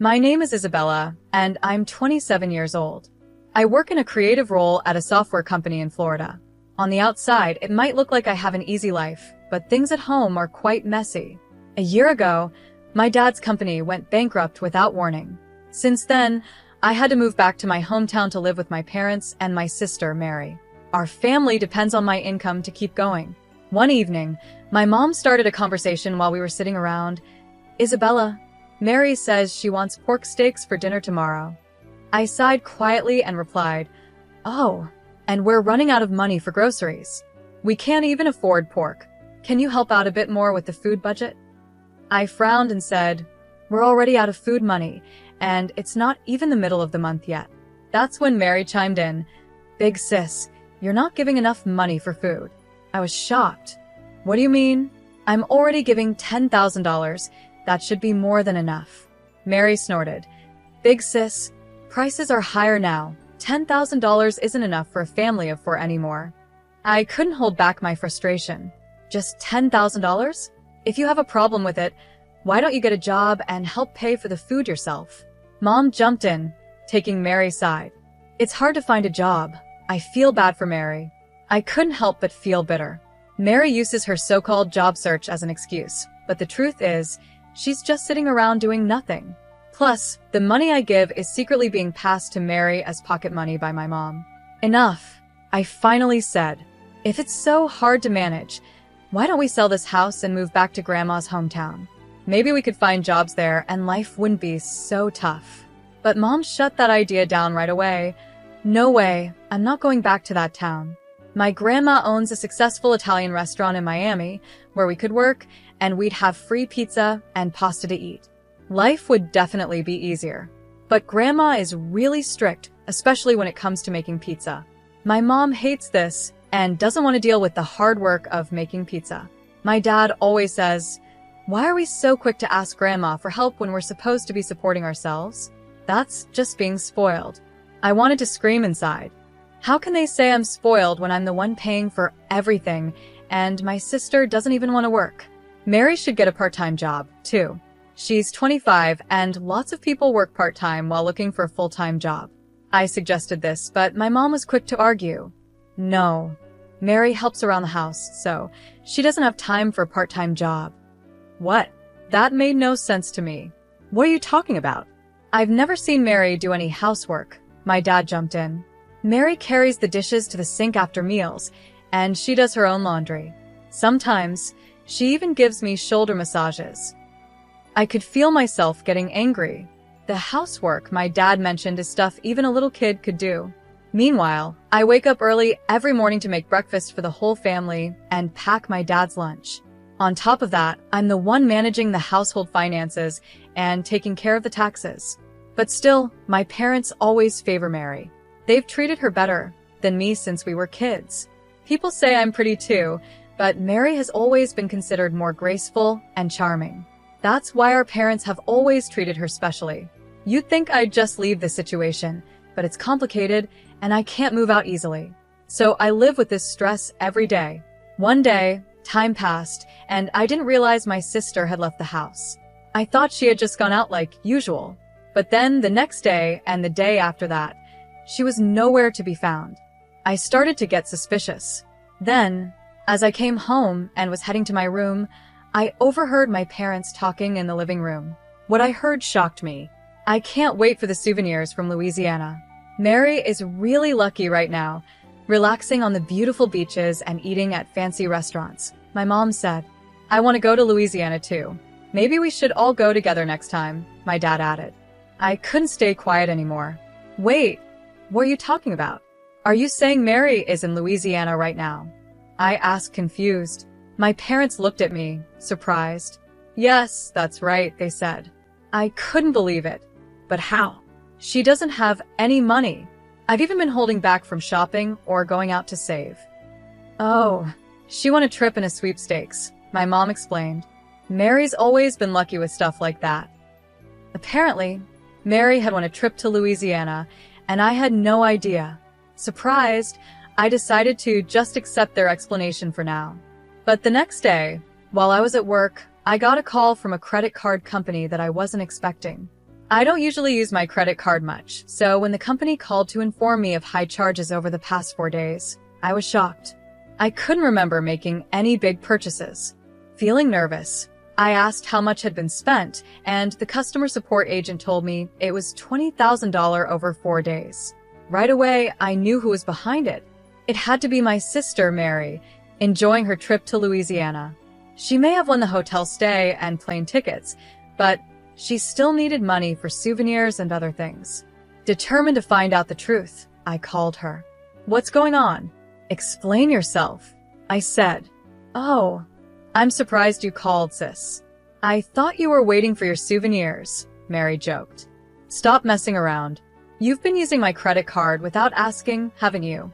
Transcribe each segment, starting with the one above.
My name is Isabella, and I'm 27 years old. I work in a creative role at a software company in Florida. On the outside, it might look like I have an easy life, but things at home are quite messy. A year ago, my dad's company went bankrupt without warning. Since then, I had to move back to my hometown to live with my parents and my sister, Mary. Our family depends on my income to keep going. One evening, my mom started a conversation while we were sitting around. "Isabella, Mary says she wants pork steaks for dinner tomorrow." I sighed quietly and replied, "Oh, and we're running out of money for groceries. We can't even afford pork. Can you help out a bit more with the food budget?" I frowned and said, "We're already out of food money, and it's not even the middle of the month yet." That's when Mary chimed in, "Big sis, you're not giving enough money for food." I was shocked. "What do you mean? I'm already giving $10,000. That should be more than enough." Mary snorted, "Big sis, prices are higher now. $10,000 isn't enough for a family of four anymore." I couldn't hold back my frustration. "Just $10,000? If you have a problem with it, why don't you get a job and help pay for the food yourself?" Mom jumped in, taking Mary's side. "It's hard to find a job. I feel bad for Mary." I couldn't help but feel bitter. Mary uses her so-called job search as an excuse, but the truth is, she's just sitting around doing nothing. Plus, the money I give is secretly being passed to Mary as pocket money by my mom. "Enough," I finally said. "If it's so hard to manage, why don't we sell this house and move back to Grandma's hometown? Maybe we could find jobs there and life wouldn't be so tough." But Mom shut that idea down right away. "No way, I'm not going back to that town. My grandma owns a successful Italian restaurant in Miami where we could work and we'd have free pizza and pasta to eat. Life would definitely be easier. But Grandma is really strict, especially when it comes to making pizza. My mom hates this and doesn't want to deal with the hard work of making pizza. My dad always says, 'Why are we so quick to ask Grandma for help when we're supposed to be supporting ourselves?' That's just being spoiled." I wanted to scream inside. How can they say I'm spoiled when I'm the one paying for everything and my sister doesn't even want to work? Mary should get a part-time job, too. She's 25 and lots of people work part-time while looking for a full-time job. I suggested this, but my mom was quick to argue. "No, Mary helps around the house, so she doesn't have time for a part-time job." What? That made no sense to me. "What are you talking about?" "I've never seen Mary do any housework," my dad jumped in. "Mary carries the dishes to the sink after meals, and she does her own laundry. Sometimes, she even gives me shoulder massages." I could feel myself getting angry. The housework my dad mentioned is stuff even a little kid could do. Meanwhile, I wake up early every morning to make breakfast for the whole family and pack my dad's lunch. On top of that, I'm the one managing the household finances and taking care of the taxes. But still, my parents always favor Mary. They've treated her better than me since we were kids. People say I'm pretty too, but Mary has always been considered more graceful and charming. That's why our parents have always treated her specially. You'd think I'd just leave this situation, but it's complicated and I can't move out easily. So I live with this stress every day. One day, time passed, and I didn't realize my sister had left the house. I thought she had just gone out like usual. But then the next day and the day after that, she was nowhere to be found. I started to get suspicious. Then, as I came home and was heading to my room, I overheard my parents talking in the living room. What I heard shocked me. "I can't wait for the souvenirs from Louisiana. Mary is really lucky right now, relaxing on the beautiful beaches and eating at fancy restaurants," my mom said. "I want to go to Louisiana too. Maybe we should all go together next time," my dad added. I couldn't stay quiet anymore. "Wait, what are you talking about? Are you saying Mary is in Louisiana right now?" I asked, confused. My parents looked at me, surprised. "Yes, that's right," they said. I couldn't believe it. "But how? She doesn't have any money. I've even been holding back from shopping or going out to save." "Oh, she won a trip in a sweepstakes," my mom explained. "Mary's always been lucky with stuff like that." Apparently, Mary had won a trip to Louisiana, and I had no idea. Surprised, I decided to just accept their explanation for now. But the next day, while I was at work, I got a call from a credit card company that I wasn't expecting. I don't usually use my credit card much, so when the company called to inform me of high charges over the past 4 days, I was shocked. I couldn't remember making any big purchases. Feeling nervous, I asked how much had been spent, and the customer support agent told me it was $20,000 over 4 days. Right away, I knew who was behind it. It had to be my sister, Mary, enjoying her trip to Louisiana. She may have won the hotel stay and plane tickets, but she still needed money for souvenirs and other things. Determined to find out the truth, I called her. "What's going on? Explain yourself," I said. "Oh, I'm surprised you called, sis. I thought you were waiting for your souvenirs," Mary joked. "Stop messing around. You've been using my credit card without asking, haven't you?"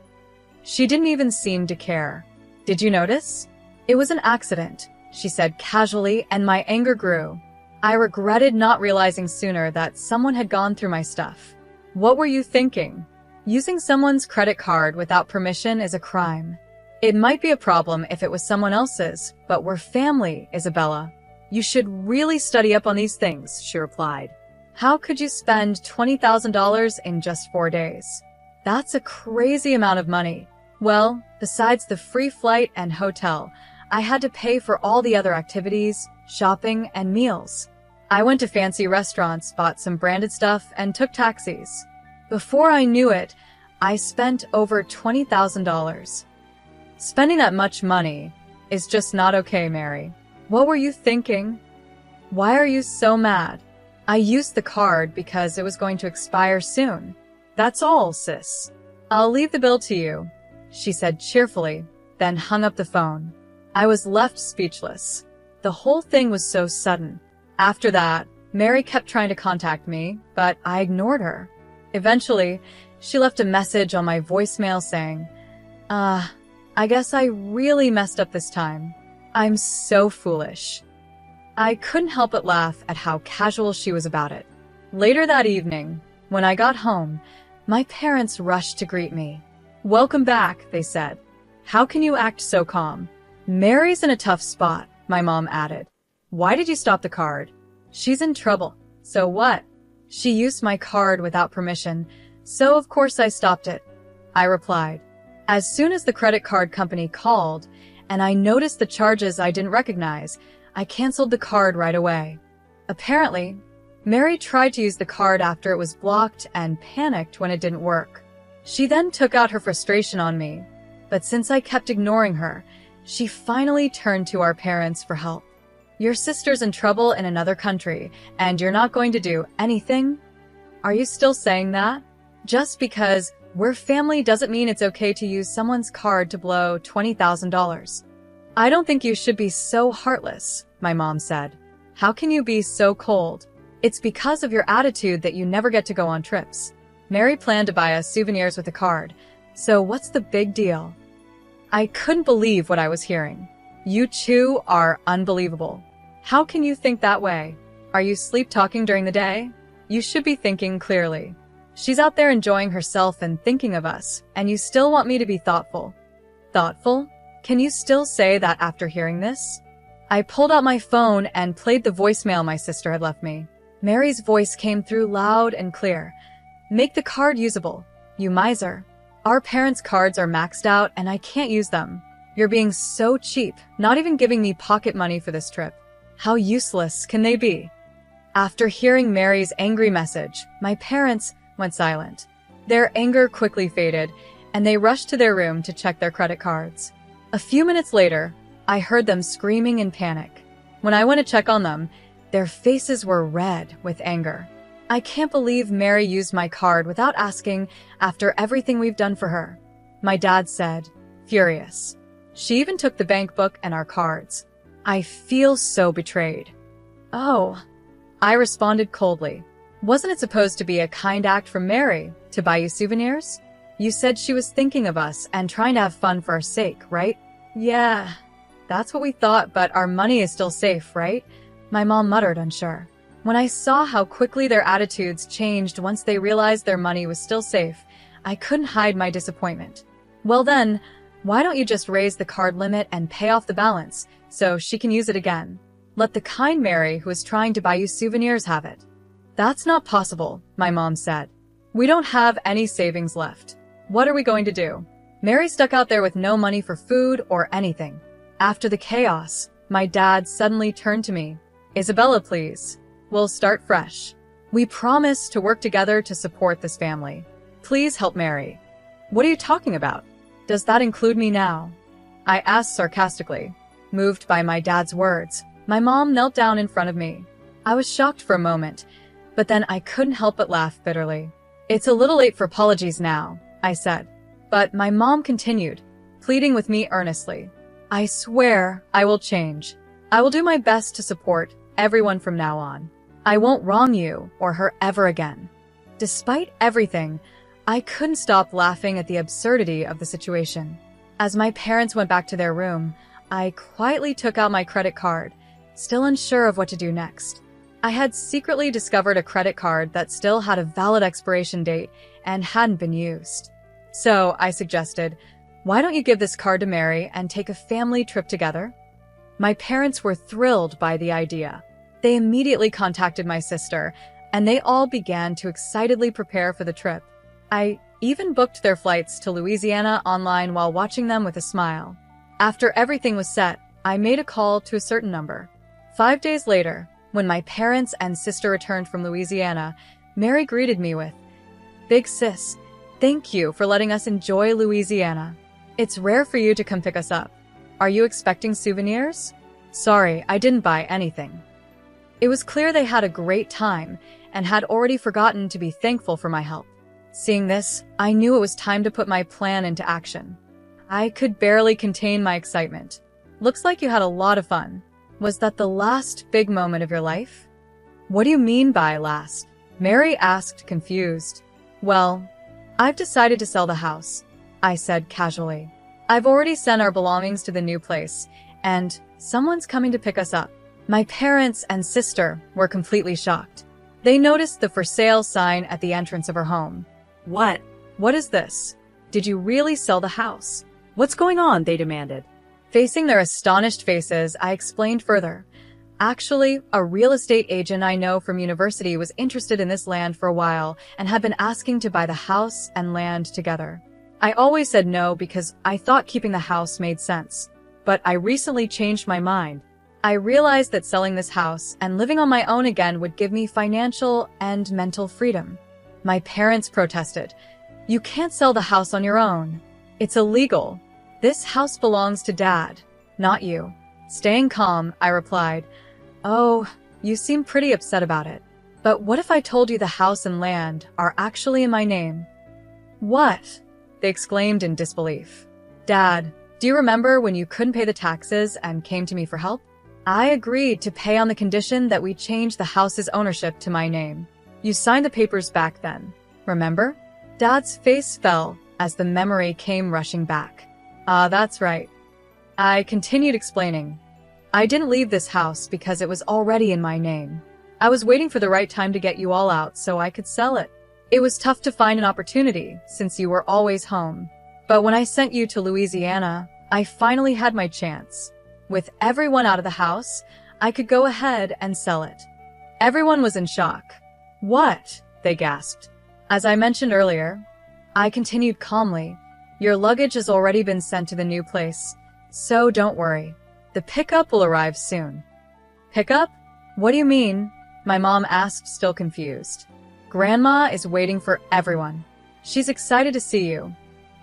She didn't even seem to care. "Did you notice?" "It was an accident," she said casually, and my anger grew. I regretted not realizing sooner that someone had gone through my stuff. What were you thinking? Using someone's credit card without permission is a crime. It might be a problem if it was someone else's, but we're family, Isabella. You should really study up on these things, she replied. How could you spend $20,000 in just 4 days? That's a crazy amount of money. Well, besides the free flight and hotel, I had to pay for all the other activities, shopping, and meals. I went to fancy restaurants, bought some branded stuff, and took taxis. Before I knew it, I spent over $20,000. Spending that much money is just not okay, Mary. What were you thinking? Why are you so mad? I used the card because it was going to expire soon. That's all, sis. I'll leave the bill to you, she said cheerfully, then hung up the phone. I was left speechless. The whole thing was so sudden. After that, Mary kept trying to contact me, but I ignored her. Eventually, she left a message on my voicemail saying, I guess I really messed up this time. I'm so foolish. I couldn't help but laugh at how casual she was about it. Later that evening, when I got home, my parents rushed to greet me. Welcome back, they said. How can you act so calm? Mary's in a tough spot, my mom added. Why did you stop the card? She's in trouble. So what? She used my card without permission, so of course I stopped it, I replied. As soon as the credit card company called, and I noticed the charges I didn't recognize, I canceled the card right away. Apparently, Mary tried to use the card after it was blocked and panicked when it didn't work. She then took out her frustration on me, but since I kept ignoring her, she finally turned to our parents for help. Your sister's in trouble in another country, and you're not going to do anything? Are you still saying that? Just because we're family doesn't mean it's okay to use someone's card to blow $20,000. I don't think you should be so heartless, my mom said. How can you be so cold? It's because of your attitude that you never get to go on trips. Mary planned to buy us souvenirs with a card, so what's the big deal? I couldn't believe what I was hearing. You two are unbelievable. How can you think that way? Are you sleep-talking during the day? You should be thinking clearly. She's out there enjoying herself and thinking of us, and you still want me to be thoughtful. Thoughtful? Can you still say that after hearing this? I pulled out my phone and played the voicemail my sister had left me. Mary's voice came through loud and clear. Make the card usable, you miser. Our parents' cards are maxed out and I can't use them. You're being so cheap, not even giving me pocket money for this trip. How useless can they be? After hearing Mary's angry message, my parents went silent. Their anger quickly faded, and they rushed to their room to check their credit cards. A few minutes later, I heard them screaming in panic. When I went to check on them, their faces were red with anger. I can't believe Mary used my card without asking after everything we've done for her, my dad said, furious. She even took the bank book and our cards. I feel so betrayed. Oh, I responded coldly. Wasn't it supposed to be a kind act from Mary to buy you souvenirs? You said she was thinking of us and trying to have fun for our sake, right? Yeah, that's what we thought, but our money is still safe, right? My mom muttered, unsure. When I saw how quickly their attitudes changed once they realized their money was still safe, I couldn't hide my disappointment. Well then, why don't you just raise the card limit and pay off the balance so she can use it again? Let the kind Mary who is trying to buy you souvenirs have it. That's not possible, my mom said. We don't have any savings left. What are we going to do? Mary stuck out there with no money for food or anything. After the chaos, my dad suddenly turned to me. Isabella, please. We'll start fresh. We promise to work together to support this family. Please help Mary. What are you talking about? Does that include me now? I asked sarcastically. Moved by my dad's words, my mom knelt down in front of me. I was shocked for a moment, but then I couldn't help but laugh bitterly. It's a little late for apologies now, I said. But my mom continued, pleading with me earnestly. I swear I will change. I will do my best to support everyone from now on. I won't wrong you or her ever again. Despite everything, I couldn't stop laughing at the absurdity of the situation. As my parents went back to their room, I quietly took out my credit card, still unsure of what to do next. I had secretly discovered a credit card that still had a valid expiration date and hadn't been used. So I suggested, why don't you give this card to Mary and take a family trip together? My parents were thrilled by the idea. They immediately contacted my sister, and they all began to excitedly prepare for the trip. I even booked their flights to Louisiana online while watching them with a smile. After everything was set, I made a call to a certain number. 5 days later, when my parents and sister returned from Louisiana, Mary greeted me with, "Big sis, thank you for letting us enjoy Louisiana. It's rare for you to come pick us up. Are you expecting souvenirs?" Sorry, I didn't buy anything. It was clear they had a great time and had already forgotten to be thankful for my help. Seeing this, I knew it was time to put my plan into action. I could barely contain my excitement. Looks like you had a lot of fun. Was that the last big moment of your life? What do you mean by last? Mary asked, confused. Well, I've decided to sell the house, I said casually. I've already sent our belongings to the new place, and someone's coming to pick us up. My parents and sister were completely shocked. They noticed the for sale sign at the entrance of her home. What is this? Did you really sell the house? What's going on? They demanded. Facing their astonished faces, I explained further. Actually, a real estate agent I know from university was interested in this land for a while and had been asking to buy the house and land together. I always said no because I thought keeping the house made sense. But I recently changed my mind. I realized that selling this house and living on my own again would give me financial and mental freedom. My parents protested. You can't sell the house on your own. It's illegal. This house belongs to Dad, not you. Staying calm, I replied, Oh, you seem pretty upset about it. But what if I told you the house and land are actually in my name? What? They exclaimed in disbelief. Dad, do you remember when you couldn't pay the taxes and came to me for help? I agreed to pay on the condition that we change the house's ownership to my name. You signed the papers back then, remember? Dad's face fell as the memory came rushing back. That's right. I continued explaining. I didn't leave this house because it was already in my name. I was waiting for the right time to get you all out so I could sell it. It was tough to find an opportunity since you were always home. But when I sent you to Louisiana, I finally had my chance. With everyone out of the house, I could go ahead and sell it. Everyone was in shock. What? They gasped. As I mentioned earlier, I continued calmly. Your luggage has already been sent to the new place, so don't worry. The pickup will arrive soon. Pickup? What do you mean? My mom asked, still confused. Grandma is waiting for everyone. She's excited to see you,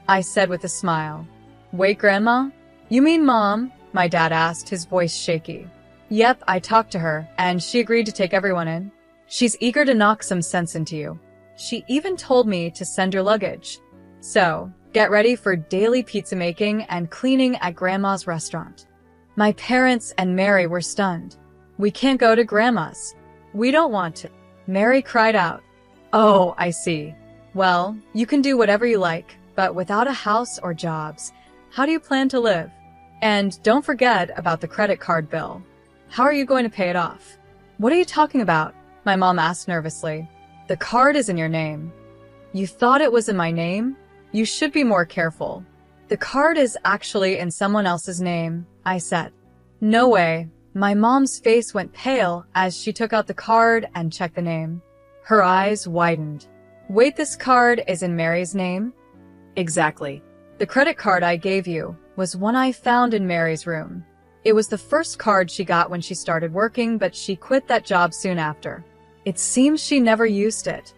I said with a smile. Wait, Grandma? You mean Mom? My dad asked, his voice shaky. Yep, I talked to her, and she agreed to take everyone in. She's eager to knock some sense into you. She even told me to send your luggage. So, get ready for daily pizza making and cleaning at Grandma's restaurant. My parents and Mary were stunned. We can't go to Grandma's. We don't want to. Mary cried out. Oh, I see. Well, you can do whatever you like, but without a house or jobs, how do you plan to live? And don't forget about the credit card bill. How are you going to pay it off? What are you talking about? My mom asked nervously. The card is in your name. You thought it was in my name? You should be more careful. The card is actually in someone else's name, I said. No way. My mom's face went pale as she took out the card and checked the name. Her eyes widened. Wait, this card is in Mary's name? Exactly. The credit card I gave you was one I found in Mary's room. It was the first card she got when she started working, but she quit that job soon after. It seems she never used it.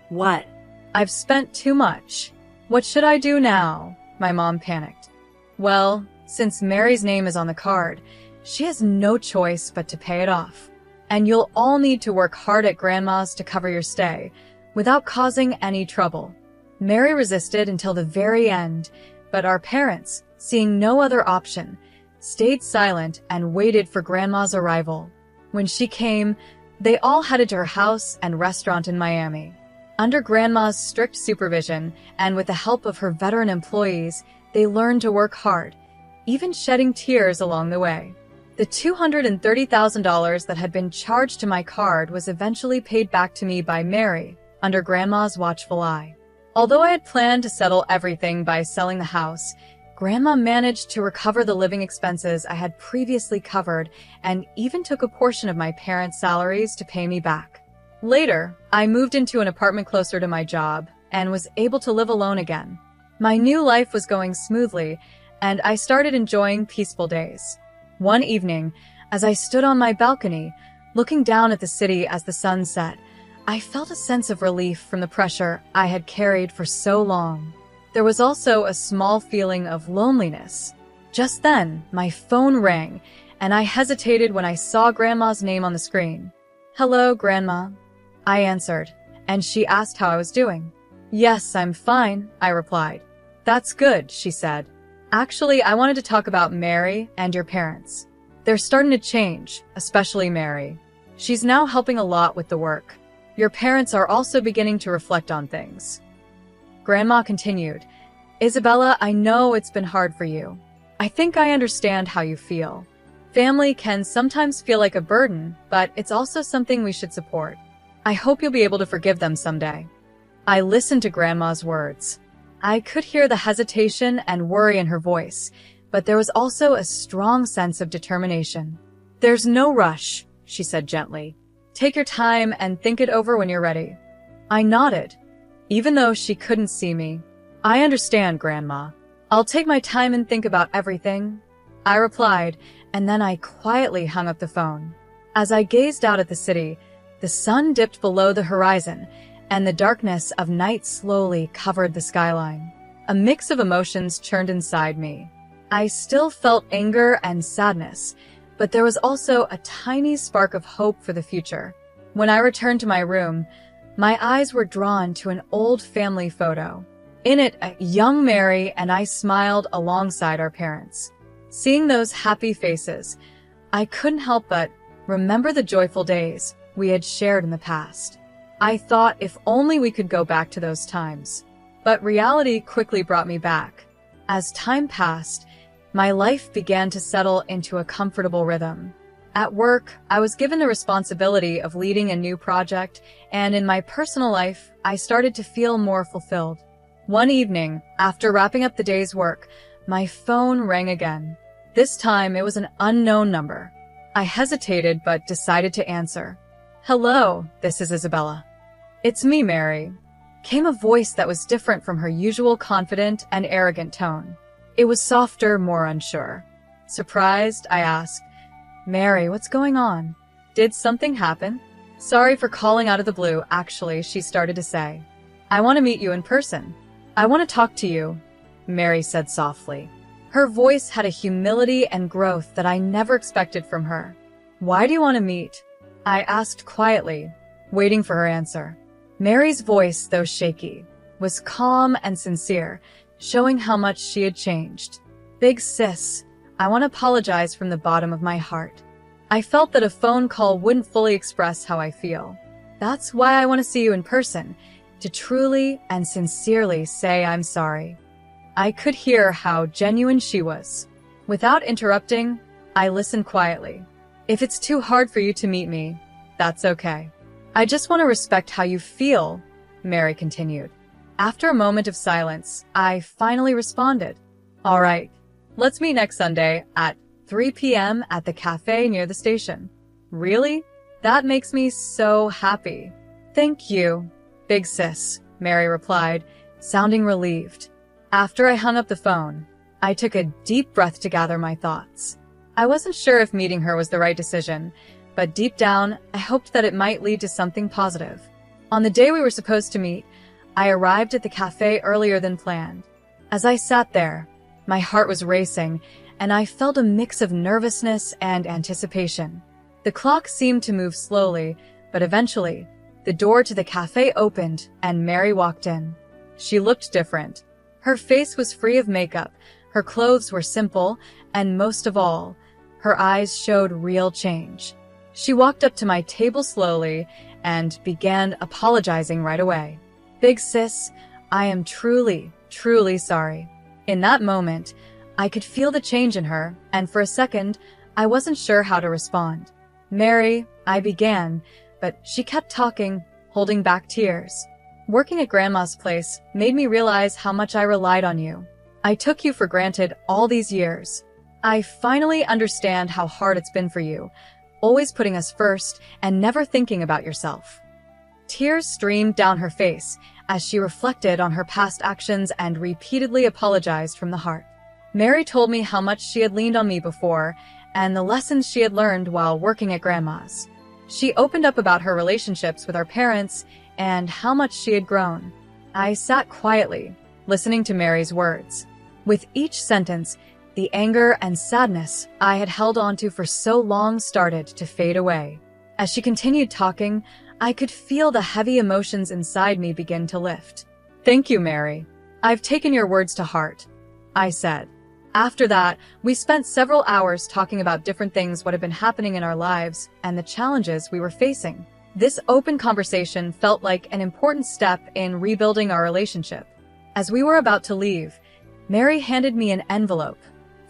What? I've spent too much. What should I do now? My mom panicked. Well, since Mary's name is on the card, she has no choice but to pay it off. And you'll all need to work hard at Grandma's to cover your stay, without causing any trouble. Mary resisted until the very end, but our parents, seeing no other option, stayed silent and waited for Grandma's arrival. When she came, they all headed to her house and restaurant in Miami. Under Grandma's strict supervision and with the help of her veteran employees, they learned to work hard, even shedding tears along the way. The $230,000 that had been charged to my card was eventually paid back to me by Mary, under Grandma's watchful eye. Although I had planned to settle everything by selling the house, Grandma managed to recover the living expenses I had previously covered and even took a portion of my parents' salaries to pay me back. Later, I moved into an apartment closer to my job and was able to live alone again. My new life was going smoothly, and I started enjoying peaceful days. One evening, as I stood on my balcony, looking down at the city as the sun set, I felt a sense of relief from the pressure I had carried for so long. There was also a small feeling of loneliness. Just then, my phone rang, and I hesitated when I saw Grandma's name on the screen. "Hello, Grandma," I answered, and she asked how I was doing. "Yes, I'm fine," I replied. "That's good," she said. "Actually, I wanted to talk about Mary and your parents. They're starting to change, especially Mary. She's now helping a lot with the work. Your parents are also beginning to reflect on things." Grandma continued, "Isabella, I know it's been hard for you. I think I understand how you feel. Family can sometimes feel like a burden, but it's also something we should support. I hope you'll be able to forgive them someday." I listened to Grandma's words. I could hear the hesitation and worry in her voice, but there was also a strong sense of determination. "There's no rush," she said gently. "Take your time and think it over when you're ready." I nodded, even though she couldn't see me. "I understand, Grandma. I'll take my time and think about everything," I replied, and then I quietly hung up the phone. As I gazed out at the city, the sun dipped below the horizon, and the darkness of night slowly covered the skyline. A mix of emotions churned inside me. I still felt anger and sadness, but there was also a tiny spark of hope for the future. When I returned to my room, my eyes were drawn to an old family photo. In it, a young Mary and I smiled alongside our parents. Seeing those happy faces, I couldn't help but remember the joyful days we had shared in the past. I thought if only we could go back to those times. But reality quickly brought me back. As time passed, my life began to settle into a comfortable rhythm. At work, I was given the responsibility of leading a new project, and in my personal life, I started to feel more fulfilled. One evening, after wrapping up the day's work, my phone rang again. This time, it was an unknown number. I hesitated but decided to answer. "Hello, this is Isabella." "It's me, Mary," came a voice that was different from her usual confident and arrogant tone. It was softer, more unsure. Surprised, I asked, "Mary, what's going on? Did something happen?" "Sorry for calling out of the blue, actually," she started to say. "I want to meet you in person. I want to talk to you," Mary said softly. Her voice had a humility and growth that I never expected from her. "Why do you want to meet?" I asked quietly, waiting for her answer. Mary's voice, though shaky, was calm and sincere, showing how much she had changed. "Big sis, I want to apologize from the bottom of my heart. I felt that a phone call wouldn't fully express how I feel. That's why I want to see you in person, to truly and sincerely say I'm sorry." I could hear how genuine she was. Without interrupting, I listened quietly. "If it's too hard for you to meet me, that's okay. I just want to respect how you feel," Mary continued. After a moment of silence, I finally responded. "All right, let's meet next Sunday at 3 p.m. at the cafe near the station." "Really? That makes me so happy," Thank you, big sis, Mary replied, sounding relieved. After I hung up the phone, I took a deep breath to gather my thoughts. I wasn't sure if meeting her was the right decision, but deep down, I hoped that it might lead to something positive. On the day we were supposed to meet, I arrived at the cafe earlier than planned. As I sat there, my heart was racing, and I felt a mix of nervousness and anticipation. The clock seemed to move slowly, but eventually, the door to the cafe opened and Mary walked in. She looked different. Her face was free of makeup, her clothes were simple, and most of all, her eyes showed real change. She walked up to my table slowly and began apologizing right away. Big sis, I am truly, truly sorry. In that moment, I could feel the change in her, and for a second, I wasn't sure how to respond. Mary, I began, but she kept talking, holding back tears. Working at Grandma's place made me realize how much I relied on you. I took you for granted all these years. I finally understand how hard it's been for you, always putting us first and never thinking about yourself. Tears streamed down her face as she reflected on her past actions and repeatedly apologized from the heart. Mary told me how much she had leaned on me before and the lessons she had learned while working at Grandma's. She opened up about her relationships with our parents and how much she had grown. I sat quietly, listening to Mary's words. With each sentence, the anger and sadness I had held onto for so long started to fade away. As she continued talking, I could feel the heavy emotions inside me begin to lift. Thank you, Mary. I've taken your words to heart, I said. After that, we spent several hours talking about different things what had been happening in our lives and the challenges we were facing. This open conversation felt like an important step in rebuilding our relationship. As we were about to leave, Mary handed me an envelope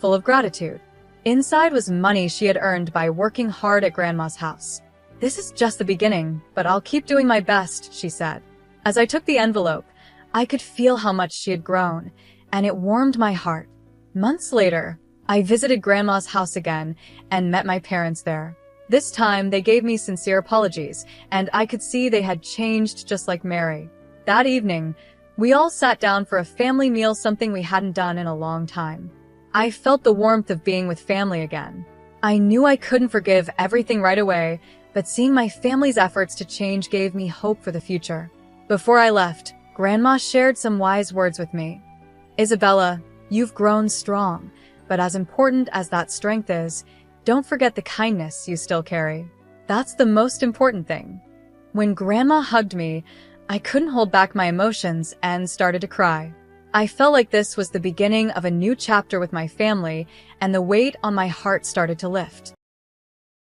full of gratitude. Inside was money she had earned by working hard at Grandma's house. This is just the beginning, but I'll keep doing my best, she said. As I took the envelope, I could feel how much she had grown, and it warmed my heart. Months later, I visited Grandma's house again and met my parents there. This time, they gave me sincere apologies, and I could see they had changed just like Mary. That evening, we all sat down for a family meal, something we hadn't done in a long time. I felt the warmth of being with family again. I knew I couldn't forgive everything right away, but seeing my family's efforts to change gave me hope for the future. Before I left, Grandma shared some wise words with me. Isabella, you've grown strong, but as important as that strength is, don't forget the kindness you still carry. That's the most important thing. When Grandma hugged me, I couldn't hold back my emotions and started to cry. I felt like this was the beginning of a new chapter with my family, and the weight on my heart started to lift.